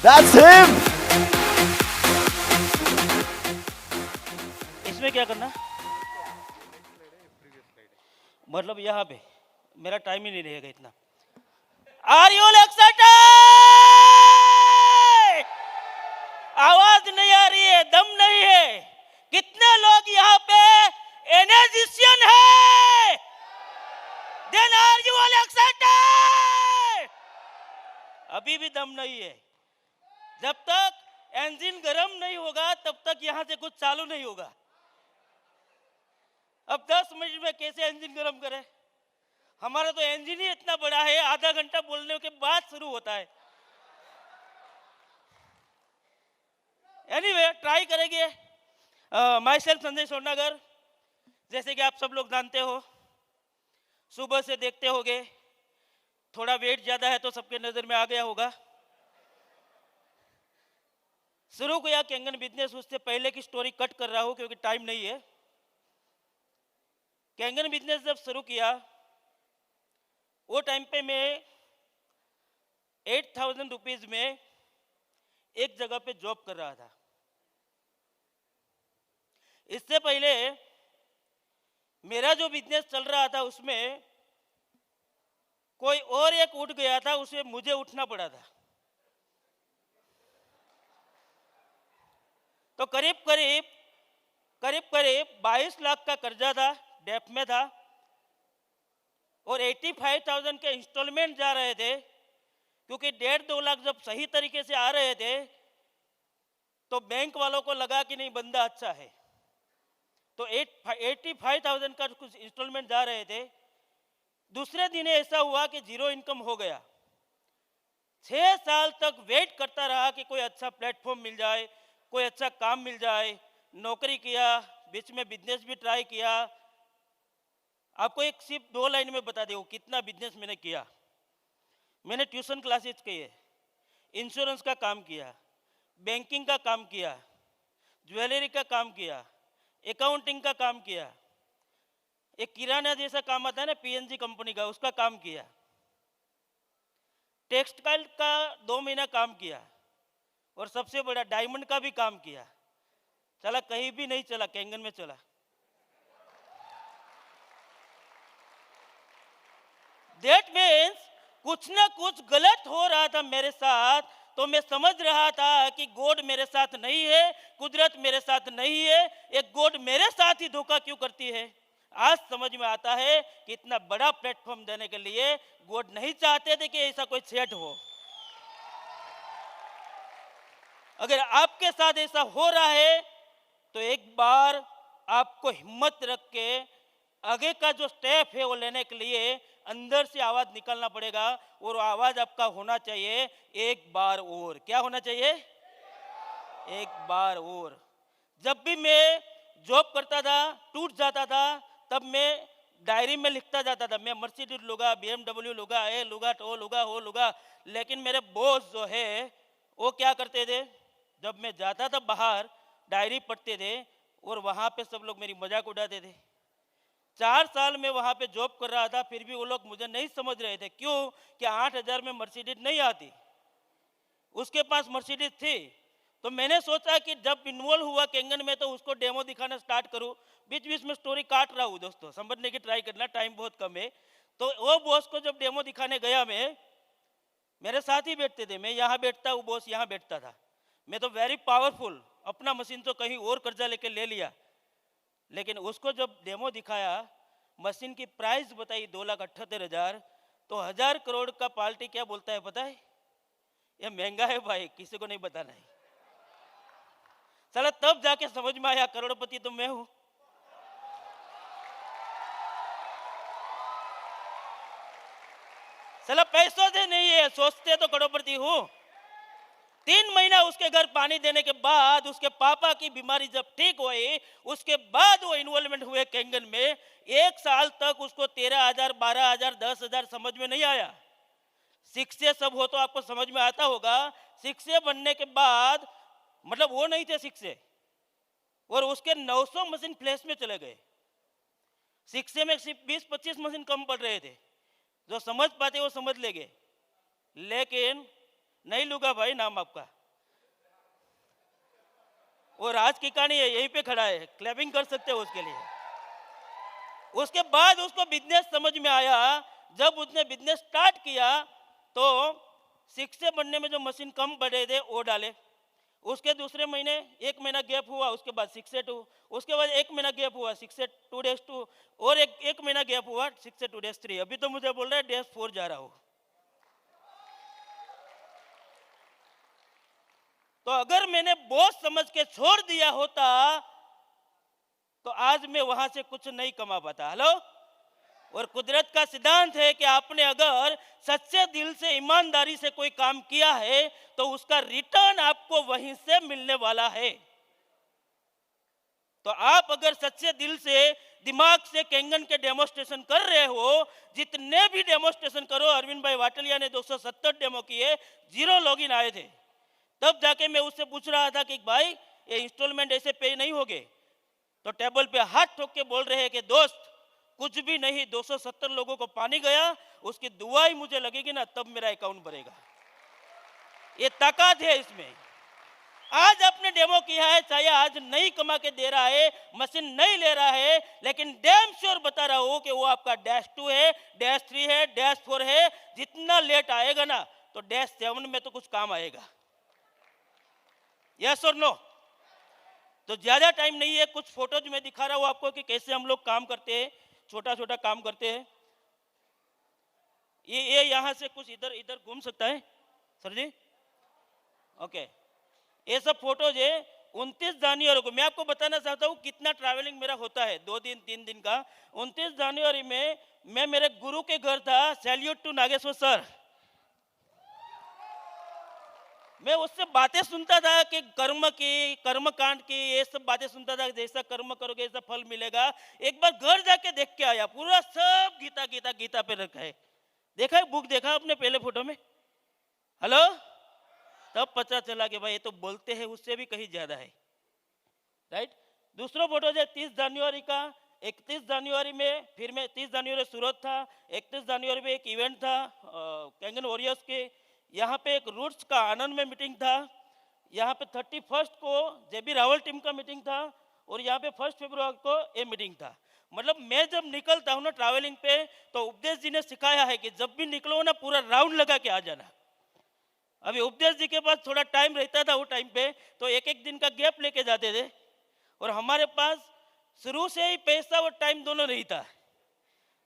That's him. इसमें क्या करना, मतलब यहाँ पे मेरा टाइम ही नहीं रहेगा इतना। Are you excited? आवाज नहीं आ रही है, दम नहीं है। कितने लोग यहाँ पे एनर्जिशियन है? Then are you all excited? अभी भी दम नहीं है। जब तक इंजन गर्म नहीं होगा तब तक यहाँ से कुछ चालू नहीं होगा। अब 10 मिनट में कैसे इंजन गर्म करें? हमारा तो इंजन ही इतना बड़ा है, आधा घंटा बोलने के बाद शुरू होता है। एनीवे ट्राई करेंगे। माई सेल्फ संजय सोनागर, जैसे कि आप सब लोग जानते हो, सुबह से देखते होगे, थोड़ा वेट ज़्यादा है तो सबके नज़र में आ गया होगा। शुरू किया कैंगन बिजनेस, उससे पहले की स्टोरी कट कर रहा हूँ क्योंकि टाइम नहीं है। कैंगन बिजनेस जब शुरू किया वो टाइम पे मैं 8,000 रुपीज़ में एक जगह पे जॉब कर रहा था। इससे पहले मेरा जो बिजनेस चल रहा था उसमें कोई और एक उठ गया था, उसे मुझे उठना पड़ा था। तो करीब करीब 22 लाख का कर्जा था, डेप में था, और 85,000 के इंस्टॉलमेंट जा रहे थे, क्योंकि 1.5-2 लाख जब सही तरीके से आ रहे थे तो बैंक वालों को लगा कि नहीं बंदा अच्छा है, तो 85,000 का कुछ इंस्टॉलमेंट जा रहे थे। दूसरे दिन ऐसा हुआ कि जीरो इनकम हो गया। 6 साल तक वेट करता रहा कि कोई अच्छा प्लेटफॉर्म मिल जाए, कोई अच्छा काम मिल जाए। नौकरी किया, बीच में बिजनेस भी ट्राई किया। आपको एक सिर्फ 2 लाइन में बता दूं कितना बिजनेस मैंने किया। मैंने ट्यूशन क्लासेज किए, इंश्योरेंस का काम किया, बैंकिंग का काम किया, ज्वेलरी का काम किया, अकाउंटिंग का काम किया, एक किराना जैसा काम आता है ना पीएनजी कंपनी का, उसका काम किया, टेक्सटाइल का 2 महीना काम किया, और सबसे बड़ा डायमंड का भी काम किया। चला कहीं भी नहीं चला, कैंगन में चला। दैट मीन्स कुछ ना कुछ गलत हो रहा था मेरे साथ। तो मैं समझ रहा था कि गॉड मेरे साथ नहीं है, कुदरत मेरे साथ नहीं है, एक गॉड मेरे साथ ही धोखा क्यों करती है। आज समझ में आता है कि इतना बड़ा प्लेटफॉर्म देने के लिए गॉड नहीं चाहते थे कि ऐसा कोई सेट हो। अगर आपके साथ ऐसा हो रहा है तो एक बार आपको हिम्मत रख के आगे का जो स्टेप है वो लेने के लिए अंदर से आवाज निकालना पड़ेगा, और आवाज आपका होना चाहिए एक बार और। क्या होना चाहिए? एक बार और। जब भी मैं जॉब करता था, टूट जाता था, तब मैं डायरी में लिखता जाता था, मैं मर्सिडीज लूँगा, BMW लूँगा, ए लूँगा, टो लूँगा, हो लूँगा। लेकिन मेरे बॉस जो है वो क्या करते थे, जब मैं जाता था बाहर डायरी पढ़ते थे और वहाँ पे सब लोग मेरी मजाक उड़ाते थे। 4 साल में वहाँ पे जॉब कर रहा था, फिर भी वो लोग मुझे नहीं समझ रहे थे। क्यों? कि 8,000 में मर्सिडीज नहीं आती, उसके पास मर्सिडीज थी। तो मैंने सोचा कि जब इन्वॉल्व हुआ कैंगन में तो उसको डेमो दिखाना स्टार्ट करूं। बीच बीच में स्टोरी काट रहा हूँ दोस्तों, समझने की ट्राई करना, टाइम बहुत कम है। तो वो बॉस को जब डेमो दिखाने गया, मैं मेरे साथ ही बैठते थे, मैं यहाँ बैठता हूँ, बॉस यहाँ बैठता था। मैं तो वेरी पावरफुल, अपना मशीन तो कहीं और कर्जा लेके ले लिया। लेकिन उसको जब डेमो दिखाया, मशीन की प्राइस बताई 2,78,000, तो 1,000 करोड़ का पार्टी क्या बोलता है पता है? ये महंगा है भाई, किसी को नहीं बताना है। चला तब जाके समझ में आया करोड़पति तो मैं हूं। चला पैसों से नहीं है, सोचते तो करोड़पति हूं। 3 महीना उसके घर पानी देने के बाद, उसके पापा की बीमारी जब ठीक हुई, उसके बाद वो इन्वॉल्वमेंट हुए कैंगन में। 1 साल तक उसको 13,000, 12,000, 10,000 समझ में नहीं आया। शिक्षे सब हो तो आपको समझ में आता होगा। शिक्षे बनने के बाद, मतलब वो नहीं थे शिक्षे, और उसके 900 मशीन फ्लैश में चले गए। शिक्षे में सिर्फ 20-25 मशीन कम पड़ रहे थे, जो समझ पाते वो समझ ले गए। लेकिन नहीं लूंगा भाई नाम आपका। वो राज किकानी है, यहीं पे खड़ा है, क्लैपिंग कर सकते हो उसके लिए। उसके बाद उसको बिजनेस समझ में आया। जब उसने बिजनेस स्टार्ट किया तो 6 से बनने में जो मशीन कम बढ़े थे वो डाले। उसके दूसरे महीने 1 महीना गैप हुआ, उसके बाद 6 से 2, उसके बाद 1 महीना गैप हुआ 6 से 2 डेज 2, और एक महीना गैप हुआ 6 से 2 डेज 3। अभी तो मुझे बोल रहा है डेज 4 जा रहा हूँ। तो अगर मैंने बॉस समझ के छोड़ दिया होता तो आज मैं वहां से कुछ नहीं कमा पाता। हेलो। और कुदरत का सिद्धांत है कि आपने अगर सच्चे दिल से ईमानदारी से कोई काम किया है तो उसका रिटर्न आपको वहीं से मिलने वाला है। तो आप अगर सच्चे दिल से दिमाग से कैंगन के डेमोस्ट्रेशन कर रहे हो, जितने भी डेमोस्ट्रेशन करो, अरविंद भाई वाटलिया ने 270 डेमो किए, 0 लॉगिन आए थे। तब जाके मैं उससे पूछ रहा था कि भाई ये इंस्टॉलमेंट ऐसे पे नहीं होगे, तो टेबल पे हाथ ठोक के बोल रहे हैं कि दोस्त कुछ भी नहीं, 270 लोगों को पानी गया, उसकी दुआ ही मुझे लगेगी ना तब मेरा अकाउंट भरेगा। ये ताकत है इसमें। आज आपने डेमो किया है, चाहे आज नहीं कमा के दे रहा है, मशीन नहीं ले रहा है, लेकिन डैम श्योर बता रहा हूं कि वो आपका डैश 2 है, डैश 3 है, डैश 4 है। जितना लेट आएगा ना तो डैश 7 में तो कुछ काम आएगा। यस और नो? तो ज्यादा टाइम नहीं है, कुछ फोटोज में दिखा रहा हूं आपको कि कैसे हम लोग काम करते हैं, छोटा छोटा काम करते हैं। ये यहां से कुछ इधर इधर घूम सकता है सर जी? ओके। ये सब फोटोज है 29 जनवरी को। मैं आपको बताना चाहता हूँ कितना ट्रैवलिंग मेरा होता है, 2 दिन 3 दिन का। 29 जनवरी में मैं मेरे गुरु के घर था। Salute to Nageshwar sir. मैं उससे बातें सुनता था कि कर्म की, कर्म कांड की, ये सब बातें सुनता था, जैसा कर्म करोगे ऐसा फल मिलेगा। एक बार घर जाके देख के आया, पूरा सब गीता गीता गीता पे रखा है। देखा है बुक, देखा अपने पहले फोटो में? हेलो। तब पता चला कि भाई ये तो बोलते हैं उससे भी कहीं ज्यादा है। राइट। दूसरा फोटो है 30 जनवरी का। 31 जनवरी में फिर मैं 30 जनवरी सूरत था। 31 जनवरी में एक इवेंट था कैंगन वॉरियर्स के। यहाँ पे एक रूट्स का आनंद में मीटिंग था। यहाँ पे 31 को जेबी रावल टीम का मीटिंग था, और यहाँ पे 1 फरवरी को ये मीटिंग था। मतलब मैं जब निकलता हूँ ना ट्रैवलिंग पे, तो उपदेश जी ने सिखाया है कि जब भी निकलो ना पूरा राउंड लगा के आ जाना। अभी उपदेश जी के पास थोड़ा टाइम रहता था वो टाइम पे, तो एक एक दिन का गैप लेके जाते थे, और हमारे पास शुरू से ही पैसा और टाइम दोनों नहीं था,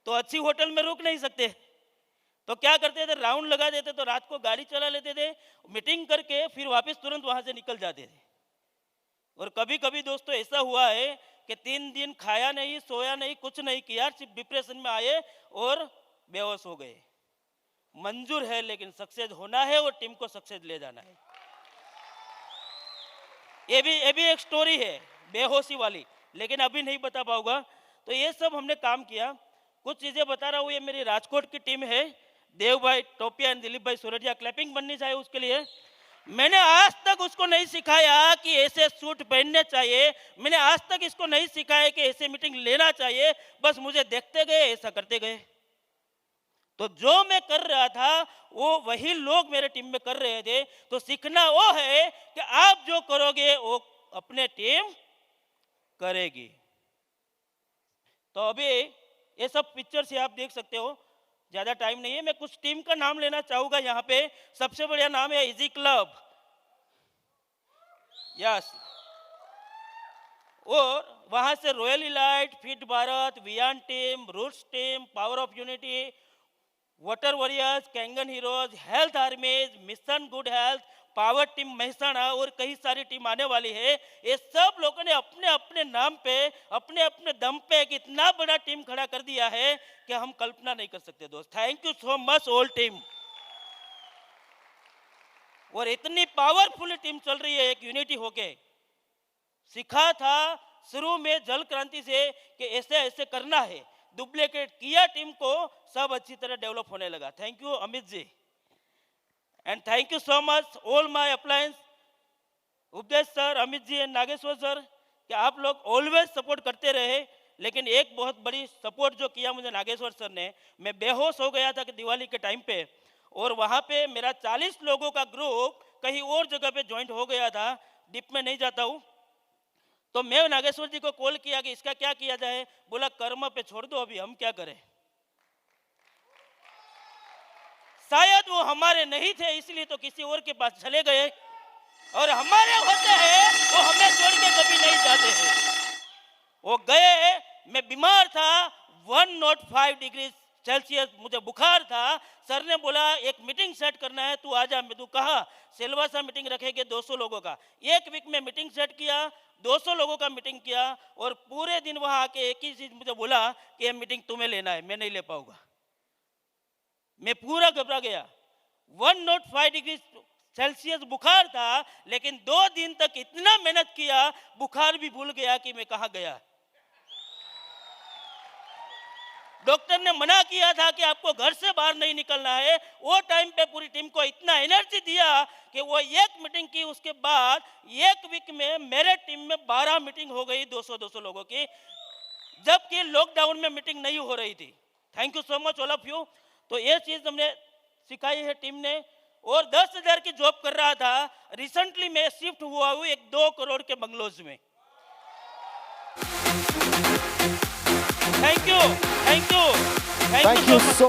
तो अच्छी होटल में रुक नहीं सकते। तो क्या करते थे, राउंड लगा देते, तो रात को गाड़ी चला लेते थे, मीटिंग करके फिर वापस तुरंत वहां से निकल जाते थे। और कभी कभी दोस्तों ऐसा हुआ है कि 3 दिन खाया नहीं, सोया नहीं, कुछ नहीं किया, सिर्फ डिप्रेशन में आए और बेहोश हो गए। मंजूर है, लेकिन सक्सेस होना है और टीम को सक्सेस ले जाना है। ये भी एक स्टोरी है बेहोशी वाली, लेकिन अभी नहीं बता पाऊंगा। तो ये सब हमने काम किया। कुछ चीजें बता रहा हूँ। ये मेरी राजकोट की टीम है। देव भाई टोपिया एंड दिलीप भाई सूरजिया, क्लैपिंग बननी चाहिए उसके लिए। मैंने आज तक उसको नहीं सिखाया कि ऐसे सूट पहनने चाहिए, मैंने आज तक इसको नहीं सिखाया कि ऐसे मीटिंग लेना चाहिए। बस मुझे देखते गए, ऐसा करते गए। तो जो मैं कर रहा था वो वही लोग मेरे टीम में कर रहे थे। तो सीखना वो है कि आप जो करोगे वो अपने टीम करेगी। तो अभी ये सब पिक्चर्स आप देख सकते हो, ज्यादा टाइम नहीं है। मैं कुछ टीम का नाम लेना चाहूंगा। यहाँ पे सबसे बढ़िया नाम है इजी क्लब। यस। और वहां से रॉयल इलाइट, फिट भारत, वियान team, roots team, power of unity, water warriors, कैंगन heroes, health armies, mission good health, power team Mehsana और कई सारी टीम आने वाली है। ये सब लोगों ने अपने अपने नाम पे, अपने अपने दम पे एक इतना बड़ा टीम खड़ा कर दिया है कि हम कल्पना नहीं कर सकते दोस्त। Thank you so much all team. और इतनी पावरफुल टीम चल रही है एक यूनिटी होके। सिखा था शुरू में जल क्रांति से कि ऐसे ऐसे करना है, डुप्लीकेट किया टीम को, सब अच्छी तरह डेवलप होने लगा। Thank you Amit ji, and thank you so much all my appliance, Upadesh sir, Amit ji and Nageshwar sir, कि आप लोग ऑलवेज सपोर्ट करते रहे। लेकिन एक बहुत बड़ी सपोर्ट जो किया मुझे नागेश्वर सर ने, मैं बेहोश हो गया था कि दिवाली के टाइम पे, और वहाँ पे मेरा 40 लोगों का ग्रुप कहीं और जगह पे ज्वाइंट हो गया था, डीप में नहीं जाता हूँ। तो मैं नागेश्वर जी को कॉल किया कि इसका क्या किया जाए, बोला कर्म पे छोड़ दो, अभी हम क्या करें। शायद वो हमारे नहीं थे इसलिए तो किसी और के पास चले गए, और हमारे होते हैं वो हमें छोड़ के कभी नहीं जाते हैं। वो गए, मैं बीमार था, 105 डिग्री सेल्सियस मुझे बुखार था। सर ने बोला एक मीटिंग सेट करना है, तू आजा। मैं तू कहा सिलवासा मीटिंग रखेंगे 200 लोगों का। एक वीक में मीटिंग सेट किया, 200 लोगों का मीटिंग किया, और पूरे दिन वहां आके एक ही चीज मुझे बोला कि ये मीटिंग तुम्हें लेना है, मैं नहीं ले पाऊंगा। मैं पूरा घबरा गया। 105 डिग्री सेल्सियस बुखार था, लेकिन 2 दिन तक इतना मेहनत किया, बुखार भी भूल गया कि मैं कहाँ गया। डॉक्टर ने मना किया था कि आपको घर से बाहर नहीं निकलना है। वो टाइम पे पूरी टीम को इतना एनर्जी दिया कि वो एक मीटिंग की, उसके बाद एक वीक में मेरे टीम में 12 मीटिंग हो गई 200-200 लोगों की, जबकि लॉकडाउन में मीटिंग नहीं हो रही थी। Thank you so much all of you. तो ये चीज हमने सिखाई है टीम ने। और 10,000 की जॉब कर रहा था, रिसेंटली मैं शिफ्ट हुआ हूँ एक 2 करोड़ के बंगलोज में। Thank you, thank you, thank Thank you you so much. so